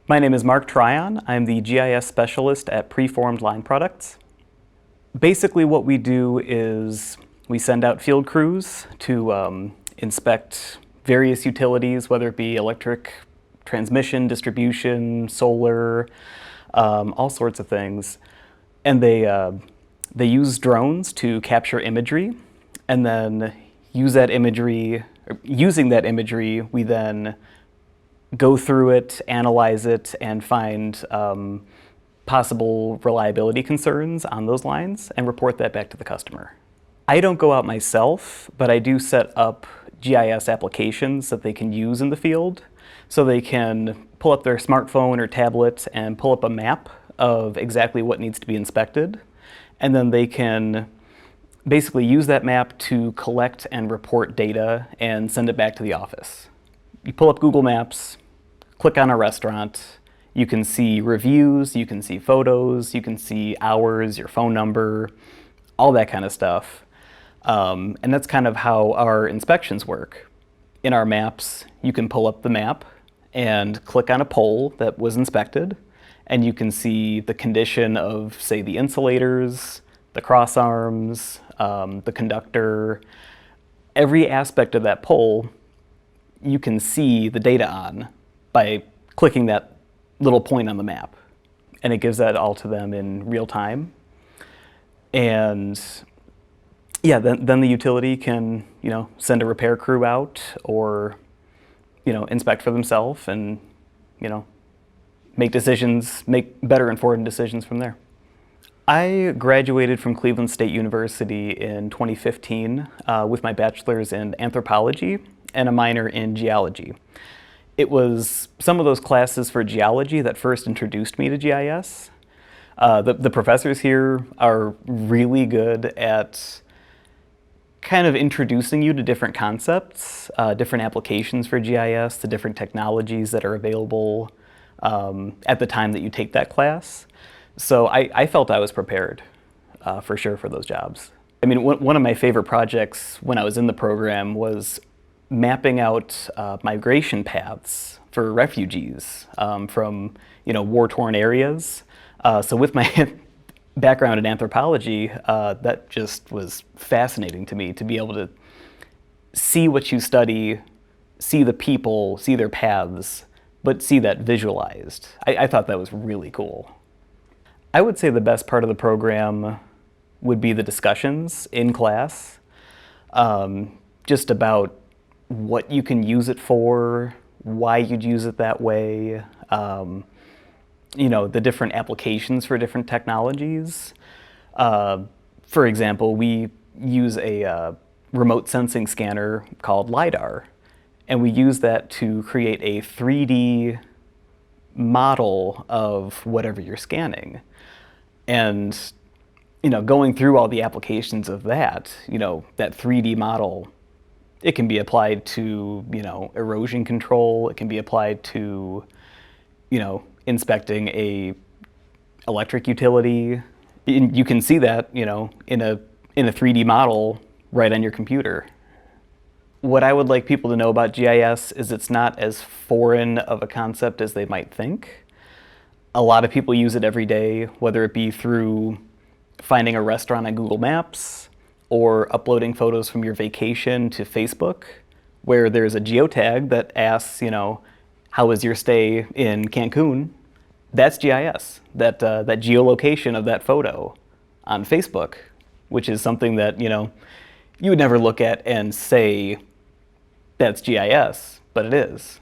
My name is Mark Tryon. I'm the GIS specialist at Preformed Line Products. Basically what we do is we send out field crews to inspect various utilities, whether it be electric transmission, distribution, solar, all sorts of things. And they use drones to capture imagery, and then using that imagery, we then go through it, analyze it, and find possible reliability concerns on those lines and report that back to the customer. I don't go out myself, but I do set up GIS applications that they can use in the field. So they can pull up their smartphone or tablet and pull up a map of exactly what needs to be inspected. And then they can basically use that map to collect and report data and send it back to the office. You pull up Google Maps, click on a restaurant, you can see reviews, you can see photos, you can see hours, your phone number, all that kind of stuff. And that's kind of how our inspections work. In our maps, you can pull up the map and click on a pole that was inspected, and you can see the condition of, say, the insulators, the cross arms, the conductor. Every aspect of that pole you can see the data on by clicking that little point on the map. And it gives that all to them in real time. And yeah, then the utility can, send a repair crew out or, inspect for themselves and, make better informed decisions from there. I graduated from Cleveland State University in 2015 with my bachelor's in anthropology and a minor in geology. It was some of those classes for geology that first introduced me to GIS. The professors here are really good at kind of introducing you to different concepts, different applications for GIS, the different technologies that are available at the time that you take that class. So I felt I was prepared for sure for those jobs. I mean, one of my favorite projects when I was in the program was mapping out migration paths for refugees from war-torn areas. So with my background in anthropology, that just was fascinating to me, to be able to see what you study, see the people, see their paths, but see that visualized. I thought that was really cool. I would say the best part of the program would be the discussions in class, just about what you can use it for, why you'd use it that way, the different applications for different technologies. For example, we use a remote sensing scanner called LiDAR, and we use that to create a 3D model of whatever you're scanning. And going through all the applications of that 3D model, it can be applied to erosion control. It can be applied to inspecting a electric utility. You can see that in a 3D model right on your computer. What I would like people to know about GIS is it's not as foreign of a concept as they might think. A lot of people use it every day, whether it be through finding a restaurant on Google Maps or uploading photos from your vacation to Facebook, where there's a geotag that asks, how was your stay in Cancun? That's GIS, that geolocation of that photo on Facebook, which is something that, you would never look at and say that's GIS, but it is.